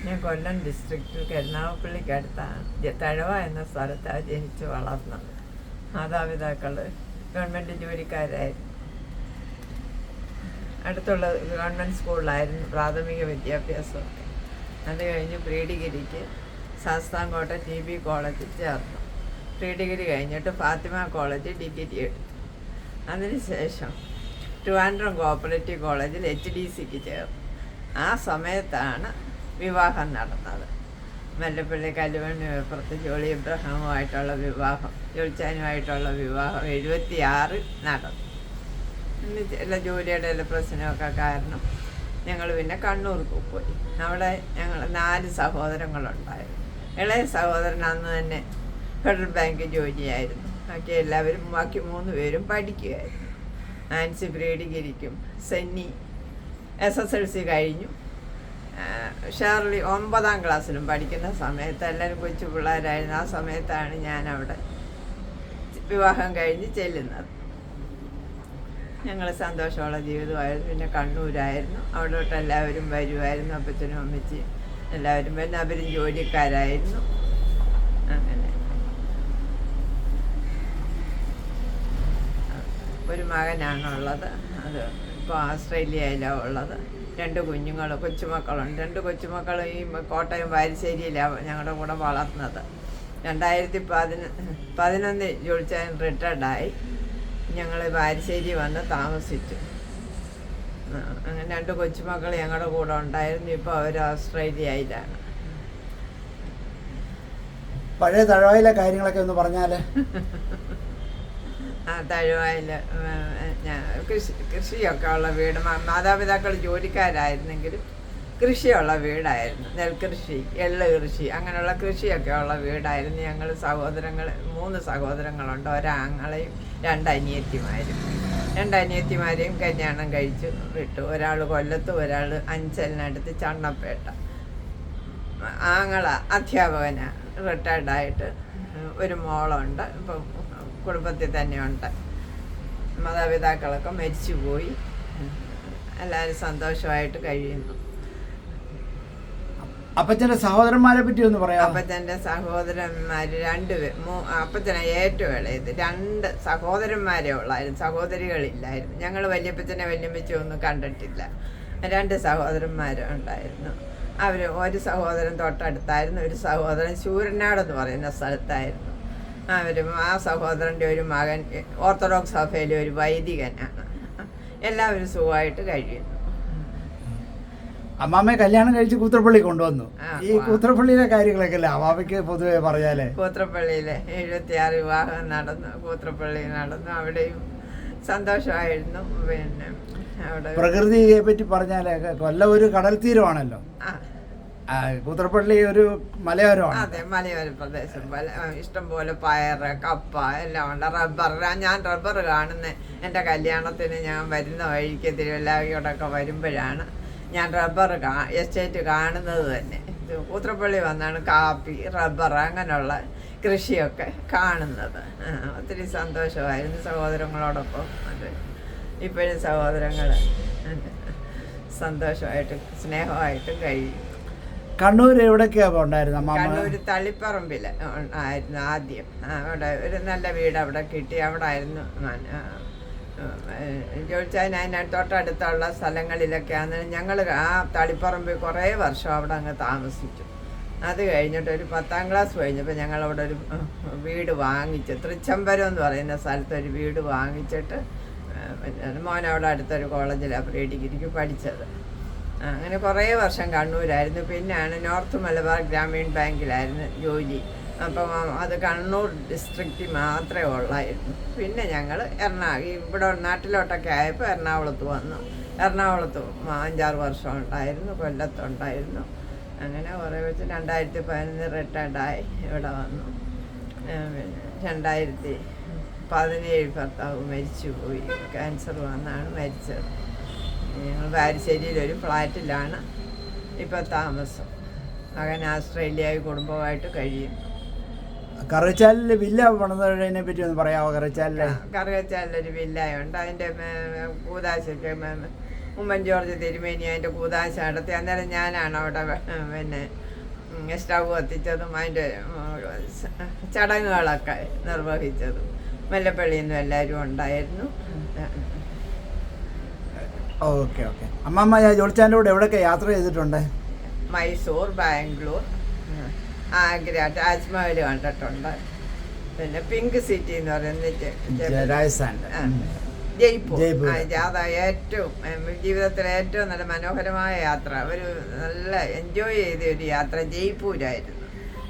ഞാൻ കൊല്ലം ഡിസ്ട്രിക്റ്റിൽ കരുനാഗപ്പള്ളിക്കടുത്താണ് തഴവ എന്ന സ്ഥലത്താണ് ജനിച്ച് വളർന്നത്. മാതാപിതാക്കൾ ഗവൺമെൻറ് ജോലിക്കാരായിരുന്നു. അടുത്തുള്ള ഗവൺമെൻറ് സ്കൂളിലായിരുന്നു പ്രാഥമിക വിദ്യാഭ്യാസമൊക്കെ. അത് കഴിഞ്ഞ് പ്രീ ഡിഗ്രിക്ക് ശാസ്താംകോട്ട TB കോളേജിൽ ചേർന്നു. പ്രീ ഡിഗ്രി കഴിഞ്ഞിട്ട് ഫാത്തിമ കോളേജിൽ ഡിഗ്രി എടുത്തു. അതിനുശേഷം ട്രിവാൻഡ്രം കോപ്പറേറ്റീവ് കോളേജിൽ HDCക്ക് ചേർന്നു. ആ സമയത്താണ് വിവാഹം നടന്നത്. മല്ലപ്പള്ളി കല്ലുവണ്ണി വെപ്പുറത്ത് ജോളി ഇബ്രഹാമുമായിട്ടുള്ള വിവാഹം, ജോളിച്ചാനുമായിട്ടുള്ള വിവാഹം 76 നടന്നു. പിന്നെ ചില ജോലിയുടെ ചില പ്രശ്നമൊക്കെ കാരണം ഞങ്ങൾ പിന്നെ കണ്ണൂർക്ക് പോയി. അവിടെ ഞങ്ങൾ 4 സഹോദരങ്ങളുണ്ടായിരുന്നു. ഇളയ സഹോദരൻ അന്ന് തന്നെ ഫെഡറൽ ബാങ്ക് ജോലിയായിരുന്നു. ബാക്കി എല്ലാവരും ബാക്കി 3 പേരും പഠിക്കുകയായിരുന്നു. ആൻസി പ്രീ ഡിഗ്രിക്കും, സെന്നി SSLC കഴിഞ്ഞു. ഷേർലി 9ാം ക്ലാസ്സിലും പഠിക്കുന്ന സമയത്ത് എല്ലാവരും കൊച്ചു പിള്ളേരായിരുന്നു. ആ സമയത്താണ് ഞാൻ അവിടെ വിവാഹം കഴിഞ്ഞ് ചെല്ലുന്നത്. ഞങ്ങൾ സന്തോഷമുള്ള ജീവിതമായിരുന്നു. പിന്നെ കണ്ണൂരായിരുന്നു. അവിടോട്ട് എല്ലാവരും വരുമായിരുന്നു. അപ്പച്ചനും അമ്മച്ചിയും എല്ലാവരും പിന്നെ അവരും ജോലിക്കാരായിരുന്നു. അങ്ങനെ ഒരു മകനാണുള്ളത്. അത് ഇപ്പോൾ ഓസ്ട്രേലിയയിലാണ് ഉള്ളത്. 2 കുഞ്ഞുങ്ങൾ, കൊച്ചുമക്കളുണ്ട്. 2 കൊച്ചുമക്കൾ ഈ കോട്ടയം വാരിശ്ശേരിയിലാണ് ഞങ്ങളുടെ കൂടെ വളർന്നത്. 2011 ജോലിച്ചാൻ റിട്ടയർഡായി. ഞങ്ങൾ വാരിശ്ശേരി വന്ന് താമസിച്ചു. അങ്ങനെ 2 കൊച്ചുമക്കൾ ഞങ്ങളുടെ കൂടെ ഉണ്ടായിരുന്നു. ഇപ്പോൾ അവർ ഓസ്ട്രേലിയയിലാണ്. പഴയ തഴവയിലെ കാര്യങ്ങളൊക്കെ ഒന്ന് പറഞ്ഞാൽ. തഴവായിൽ കൃഷിയൊക്കെ ഉള്ള വീട്. മാതാപിതാക്കൾ ജോലിക്കാരായിരുന്നെങ്കിലും കൃഷിയുള്ള വീടായിരുന്നു. നെൽകൃഷി, എള്ള് കൃഷി, അങ്ങനെയുള്ള കൃഷിയൊക്കെ ഉള്ള വീടായിരുന്നു. ഞങ്ങൾ 3 സഹോദരങ്ങളുണ്ട്. ഒരാങ്ങളെയും 2 അനിയത്തിമാരും. 2 അനിയത്തിമാരെയും കല്യാണം കഴിച്ചു വിട്ടു. ഒരാൾ കൊല്ലത്ത്, ഒരാൾ അഞ്ചലിനടുത്ത് ചണ്ണപ്പേട്ട. ആങ്ങള അധ്യാപകനാണ്, റിട്ടയർഡായിട്ട്. ഒരു മോളുണ്ട്, ഇപ്പം കുടുംബത്തിൽ തന്നെയുണ്ട്. മാതാപിതാക്കളൊക്കെ മരിച്ചുപോയി. എല്ലാവരും സന്തോഷമായിട്ട് കഴിയുന്നു. അപ്പച്ചൻ്റെ സഹോദരന്മാരെ പറ്റി ഒന്ന് പറയാം. അപ്പച്ചൻ്റെ സഹോദരന്മാർ 2 പേർ. അപ്പച്ചനെ ഏറ്റവും ഇളയത്. 2 സഹോദരന്മാരെ ഉള്ളായിരുന്നു, സഹോദരികളില്ലായിരുന്നു. ഞങ്ങൾ വല്യപ്പച്ചനെ വല്യമ്മച്ചോ ഒന്നും കണ്ടിട്ടില്ല. 2 സഹോദരന്മാരുണ്ടായിരുന്നു. അവർ ഒരു സഹോദരൻ തൊട്ടടുത്തായിരുന്നു, ഒരു സഹോദരൻ ശൂരനാടെന്ന് പറയുന്ന സ്ഥലത്തായിരുന്നു. ആ സഹോദരൻ്റെ ഒരു മകൻ ഓർത്തഡോക്സ് സഭയിലെ ഒരു വൈദികനാണ്. എല്ലാവരും സുഖമായിട്ട് കഴിയുന്നു. അമ്മാമ്മയെ കല്യാണം കഴിച്ച് കൂത്രപ്പള്ളി കൊണ്ടുവന്നു. ഈ കൂത്രപ്പള്ളിയിലെ കാര്യങ്ങളൊക്കെ അല്ലേ അമ്മാമ്മയ്ക്ക് പൊതുവെ പറഞ്ഞാലേ? കൂത്രപ്പള്ളിയിലെ 76 വിവാഹം നടന്നു. കൂത്രപ്പള്ളി നടന്നു. അവിടെയും സന്തോഷമായിരുന്നു. പിന്നെ അവിടെ പ്രകൃതിയെ പറ്റി പറഞ്ഞാലേ കൊല്ലം ഒരു കടൽ തീരമാണല്ലോ. കൂത്രപ്പള്ളി ഒരു മലയോരമാണ്. അതെ, മലയോര പ്രദേശം. ഇഷ്ടംപോലെ പയറ്, കപ്പ എല്ലാം ഉണ്ട്. റബ്ബർ. ഞാൻ റബ്ബർ കാണുന്ന എൻ്റെ കല്യാണത്തിന് ഞാൻ വരുന്ന വഴിക്ക് തിരുവല്ലാവിയോടൊക്കെ വരുമ്പോഴാണ് ഞാൻ റബ്ബർ എസ്റ്റേറ്റ് കാണുന്നത് തന്നെ. കൂത്രപ്പള്ളി വന്നാണ് കാപ്പി, റബ്ബർ അങ്ങനെയുള്ള കൃഷിയൊക്കെ കാണുന്നത്. ഒത്തിരി സന്തോഷമായിരുന്നു സഹോദരങ്ങളോടൊപ്പം. അത് ഇപ്പോഴും സഹോദരങ്ങൾ സന്തോഷമായിട്ട് സ്നേഹമായിട്ടും കഴിയും. കണ്ണൂർ എവിടെയൊക്കെയാണ് ഉണ്ടായിരുന്നത്? കണ്ണൂർ തളിപ്പറമ്പിൽ ആയിരുന്നു ആദ്യം. അവിടെ ഒരു നല്ല വീട് അവിടെ കിട്ടി. അവിടെ ആയിരുന്നു ചോദിച്ചാൽ അതിന് തൊട്ടടുത്തുള്ള സ്ഥലങ്ങളിലൊക്കെയാണ് ഞങ്ങൾ ആ തളിപ്പറമ്പിൽ കുറേ വർഷം അവിടെ അങ്ങ് താമസിച്ചു. അത് കഴിഞ്ഞിട്ട് ഒരു 10ാം ക്ലാസ് കഴിഞ്ഞപ്പോൾ ഞങ്ങളവിടെ ഒരു വീട് വാങ്ങിച്ചു. തൃച്ചംബരം എന്ന് പറയുന്ന സ്ഥലത്ത് ഒരു വീട് വാങ്ങിച്ചിട്ട് മോനവിടെ അടുത്തൊരു കോളേജിലാണ് പ്രീ ഡിഗ്രിക്ക് പഠിച്ചത്. അങ്ങനെ കുറേ വർഷം കണ്ണൂരായിരുന്നു. പിന്നെയാണ് നോർത്ത് മലബാർ ഗ്രാമീൺ ബാങ്കിലായിരുന്നു ജോലി. അപ്പം അത് കണ്ണൂർ ഡിസ്ട്രിക്റ്റിൽ മാത്രമേ ഉള്ളായിരുന്നു. പിന്നെ ഞങ്ങൾ ഇവിടെ നാട്ടിലോട്ടൊക്കെ ആയപ്പോൾ എറണാകുളത്ത് വന്നു. എറണാകുളത്ത് 5-6 വർഷം ഉണ്ടായിരുന്നു. കൊല്ലത്തുണ്ടായിരുന്നു. അങ്ങനെ കുറേ വെച്ച് 2011 റിട്ടയർഡായി ഇവിടെ വന്നു. 2017 ഭർത്താവ് മരിച്ചുപോയി. ക്യാൻസർ വന്നാണ് മരിച്ചത്. ഞങ്ങൾ വാരിശ്ശേരിയിലൊരു ഫ്ലാറ്റിലാണ് ഇപ്പോൾ താമസം. മകൻ ഓസ്ട്രേലിയയിൽ കുടുംബമായിട്ട് കഴിയുന്നു. കറുകച്ചാലിൽ വില്ല പണിതതിനെ പറ്റി ഒന്ന് പറയാമോ? കറുകച്ചാലിലൊരു വില്ലയുണ്ട്. അതിൻ്റെ കൂതാശയ്ക്ക് ഉമ്മൻ ജോർജ് തിരുമേനി അതിൻ്റെ കൂതാശ നടത്തി. അന്നേരം ഞാനാണ് അവിടെ പിന്നെ സ്റ്റൗ കത്തിച്ചതും അതിൻ്റെ ചടങ്ങുകളൊക്കെ നിർവഹിച്ചതും. മല്ലപ്പള്ളിയിൽ നിന്നും എല്ലാവരും ഉണ്ടായിരുന്നു. Okay okay. അമ്മമ്മ ജോളിച്ചാൻ്റെ കൂടെ എവിടെയൊക്കെ യാത്ര ചെയ്തിട്ടുണ്ട്? മൈസൂർ, ബാംഗ്ലൂർ, ആഗ്ര, താജ്മഹൽ കണ്ടിട്ടുണ്ട്. പിന്നെ പിങ്ക് സിറ്റി എന്ന് പറയുന്നത് രാജസ്ഥാൻ, ജയ്പൂർ. അതാ ഏറ്റവും ജീവിതത്തിലെ ഏറ്റവും നല്ല മനോഹരമായ യാത്ര, ഒരു നല്ല എൻജോയ് ചെയ്ത ഒരു യാത്ര ജയ്പൂരായിരുന്നു.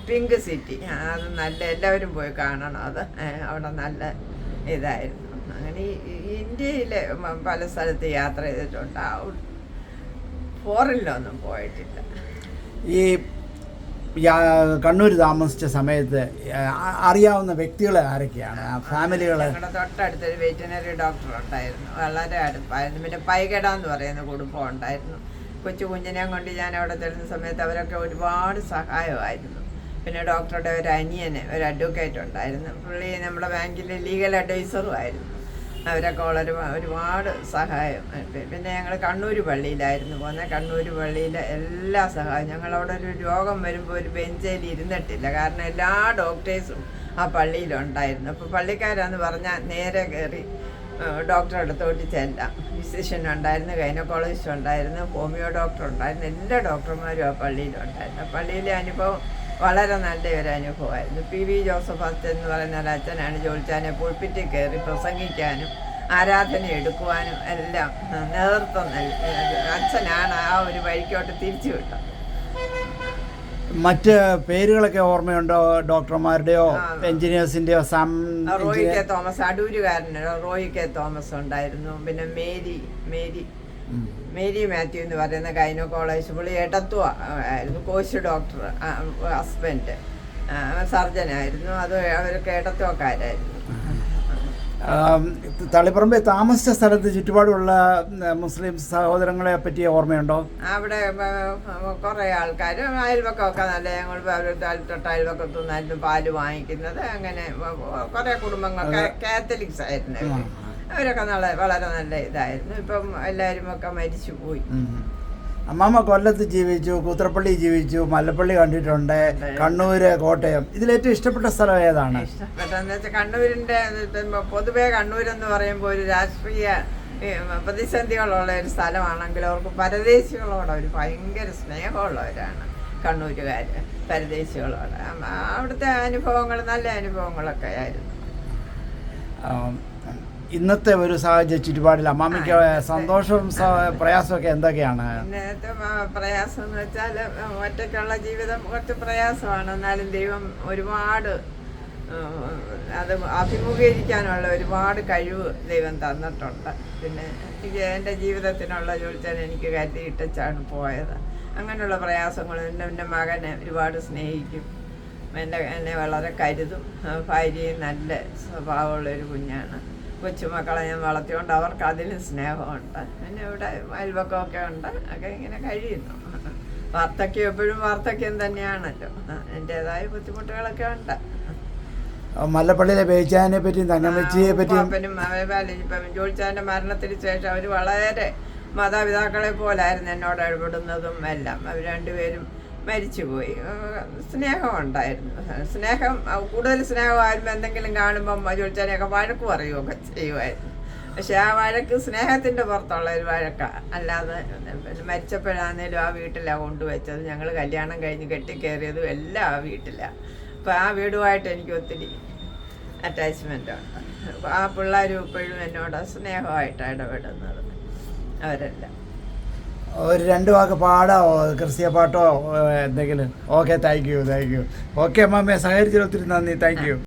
പിങ്ക് സിറ്റി അത് നല്ല, എല്ലാവരും പോയി കാണണം. അത് അവിടെ നല്ല ഇതായിരുന്നു. അങ്ങനെ ഇന്ത്യയിലെ പല സ്ഥലത്ത് യാത്ര ചെയ്തിട്ടുണ്ട്. ഫോറിനിലൊന്നും പോയിട്ടില്ല. ഈ കണ്ണൂർ താമസിച്ച സമയത്ത് അറിയാവുന്ന വ്യക്തികൾ ആരൊക്കെയാണ്? ഫാമിലികൾ? ഞങ്ങളുടെ തൊട്ടടുത്തൊരു വെറ്റിനറി ഡോക്ടർ ഉണ്ടായിരുന്നു, വളരെ അടുപ്പായിരുന്നു. പിന്നെ പൈകട എന്ന് പറയുന്ന കുടുംബം ഉണ്ടായിരുന്നു. കൊച്ചു കുഞ്ഞിനെ കൊണ്ട് ഞാൻ അവിടെ ചെല്ലുന്ന സമയത്ത് അവരൊക്കെ ഒരുപാട് സഹായമായിരുന്നു. പിന്നെ ഡോക്ടറുടെ ഒരു അനിയന്, ഒരു അഡ്വക്കേറ്റ് ഉണ്ടായിരുന്നു. പുള്ളി നമ്മുടെ ബാങ്കിലെ ലീഗൽ അഡ്വൈസറും ആയിരുന്നു. അവരൊക്കെ വളരെ ഒരുപാട് സഹായം. പിന്നെ ഞങ്ങൾ കണ്ണൂർ പള്ളിയിലായിരുന്നു പോകുന്നത്. കണ്ണൂർ പള്ളിയിലെ എല്ലാ സഹായവും. ഞങ്ങളവിടെ ഒരു രോഗം വരുമ്പോൾ ഒരു ബെഞ്ചിൽ ഇരുന്നിട്ടില്ല, കാരണം എല്ലാ ഡോക്ടേഴ്സും ആ പള്ളിയിലുണ്ടായിരുന്നു. അപ്പോൾ പള്ളിക്കാരാന്ന് പറഞ്ഞാൽ നേരെ കയറി ഡോക്ടറെ അടുത്തോട്ട് ചെല്ലാം. ഫിസിഷ്യൻ ഉണ്ടായിരുന്നു, ഗൈനക്കോളജിസ്റ്റ് ഉണ്ടായിരുന്നു, ഹോമിയോ ഡോക്ടർ ഉണ്ടായിരുന്നു. എല്ലാ ഡോക്ടർമാരും ആ പള്ളിയിലുണ്ടായിരുന്നു. ആ പള്ളിയിലെ അനുഭവം വളരെ നല്ലൊരു അനുഭവമായിരുന്നു. പി.വി. ജോസഫ് അച്ഛൻ എന്ന് പറയുന്ന ഒരു അച്ഛനാണ് ജോളിച്ചാനെ പുൾപ്പിറ്റിൽ കയറി പ്രസംഗിക്കാനും ആരാധന എടുക്കുവാനും എല്ലാം നേതൃത്വം നൽകി. അച്ഛനാണ് ആ ഒരു വഴിക്കോട്ട് തിരിച്ചു വിട്ടത്. മറ്റ് പേരുകളൊക്കെ ഓർമ്മയുണ്ടോ ഡോക്ടർമാരുടെയോ എഞ്ചിനീയേഴ്സിൻ്റെയോ? റോയി കെ തോമസ്, അടൂരുകാരന് റോയി കെ തോമസ് ഉണ്ടായിരുന്നു. പിന്നെ മേരി മാത്യു എന്ന് പറയുന്ന ഗൈനക്കോളജിസ്റ്റ്, പുള്ളി എടത്വ ആയിരുന്നു. കോശ് ഡോക്ടർ ഹസ്ബൻഡ് സർജനായിരുന്നു. അത് അവരൊക്കെ എടത്വക്കാരായിരുന്നു. തളിപ്പറമ്പിൽ താമസിച്ച സ്ഥലത്ത് ചുറ്റുപാടുള്ള മുസ്ലിം സഹോദരങ്ങളെ പറ്റി ഓർമ്മയുണ്ടോ? അവിടെ കുറേ ആൾക്കാർ, അയൽവക്കമൊക്കെ നല്ല, ഞങ്ങൾ തൊട്ട് അയൽവക്കത്തുനിന്നായിരുന്നു പാല് വാങ്ങിക്കുന്നത്. അങ്ങനെ കുറേ കുടുംബങ്ങൾ കാത്തലിക്സ് ആയിരുന്നു. അവരൊക്കെ വളരെ നല്ല ഇതായിരുന്നു. ഇപ്പം എല്ലാവരും ഒക്കെ മരിച്ചു പോയി. അമ്മാമ്മ കൊല്ലത്ത് ജീവിച്ചു, കൂത്രപ്പള്ളി ജീവിച്ചു, മല്ലപ്പള്ളി കണ്ടിട്ടുണ്ട്, കണ്ണൂര്, കോട്ടയം. ഇതിലേറ്റവും ഇഷ്ടപ്പെട്ട സ്ഥലം ഏതാണ്? ഇഷ്ടപ്പെട്ടെന്ന് വെച്ചാൽ കണ്ണൂരിൻ്റെ പൊതുവേ കണ്ണൂരെന്ന് പറയുമ്പോൾ ഒരു രാഷ്ട്രീയ പ്രതിസന്ധികളുള്ള ഒരു സ്ഥലമാണെങ്കിൽ അവർക്ക് പരദേശികളോട് ഒരു ഭയങ്കര സ്നേഹമുള്ളവരാണ് കണ്ണൂരുകാർ. പരദേശികളോട് അവിടുത്തെ അനുഭവങ്ങൾ നല്ല അനുഭവങ്ങളൊക്കെ ആയിരുന്നു. ഇന്നത്തെ ഒരു സാഹചര്യ ചുറ്റുപാടിൽ അമ്മാമ്മയ്ക്ക് സന്തോഷവും പ്രയാസമൊക്കെ എന്തൊക്കെയാണ്? ഇന്നത്തെ പ്രയാസം എന്ന് വെച്ചാൽ ഒറ്റയ്ക്കുള്ള ജീവിതം കുറച്ച് പ്രയാസമാണ്. എന്നാലും ദൈവം ഒരുപാട് അത് അഭിമുഖീകരിക്കാനുള്ള ഒരുപാട് കഴിവ് ദൈവം തന്നിട്ടുണ്ട്. പിന്നെ എനിക്ക് എൻ്റെ ജീവിതത്തിനുള്ള ജോലിച്ചാൽ എനിക്ക് കരുതിയിട്ടാണ് പോയത്. അങ്ങനെയുള്ള പ്രയാസങ്ങൾ. എൻ്റെ മകനെ ഒരുപാട് സ്നേഹിക്കും, എന്നെ വളരെ കരുതും. ഭാര്യയും നല്ല സ്വഭാവമുള്ളൊരു കുഞ്ഞാണ്. കൊച്ചുമക്കളെ ഞാൻ വളർത്തിക്കൊണ്ട് അവർക്ക് അതിലും സ്നേഹമുണ്ട്. പിന്നെ ഇവിടെ അയൽവക്കമൊക്കെ ഉണ്ട്. ഒക്കെ ഇങ്ങനെ കഴിയുന്നു. വാർദ്ധക്യം എപ്പോഴും വാർദ്ധക്യം തന്നെയാണല്ലോ. എൻ്റെതായ ബുദ്ധിമുട്ടുകളൊക്കെ ഉണ്ട്. മല്ലപ്പള്ളിയിലെ ബേച്ചാനെ പറ്റിയും തങ്കമ്മച്ചിയെ പറ്റിയും ഇപ്പം ജോളിച്ചാൻ്റെ മരണത്തിന് ശേഷം അവർ വളരെ മാതാപിതാക്കളെ പോലായിരുന്നു എന്നോട് ഇടപെടുന്നതും എല്ലാം. അവർ രണ്ടുപേരും മരിച്ചുപോയി. സ്നേഹമുണ്ടായിരുന്നു. സ്നേഹം കൂടുതൽ സ്നേഹമായിരുന്നു. എന്തെങ്കിലും കാണുമ്പം ജോലിച്ചാനെയൊക്കെ വഴക്ക് പറയുകയൊക്കെ ചെയ്യുമായിരുന്നു. പക്ഷെ ആ വഴക്ക് സ്നേഹത്തിൻ്റെ പുറത്തുള്ള ഒരു വഴക്കാണ്. അല്ലാതെ മരിച്ചപ്പോഴാണേലും ആ വീട്ടിലാണ് കൊണ്ടുവച്ചത്. ഞങ്ങൾ കല്യാണം കഴിഞ്ഞ് കെട്ടിക്കയറിയതും എല്ലാം ആ വീട്ടിലാണ്. അപ്പോൾ ആ വീടുമായിട്ട് എനിക്ക് ഒത്തിരി അറ്റാച്ച്മെൻ്റ് ഉണ്ട്. ആ പിള്ളേരും ഇപ്പോഴും എന്നോട് സ്നേഹമായിട്ടാണ് ഇടപെടുന്നത് അവരെല്ലാം. ഒരു 2 വാക്ക് പാടാമോ? ക്രിസ്തീയ പാട്ടോ എന്തെങ്കിലും? Okay, thank you. ഓക്കെ അമ്മാമ്മയെ സഹകരിച്ചതിൽ ഒത്തിരി നന്ദി. Thank you.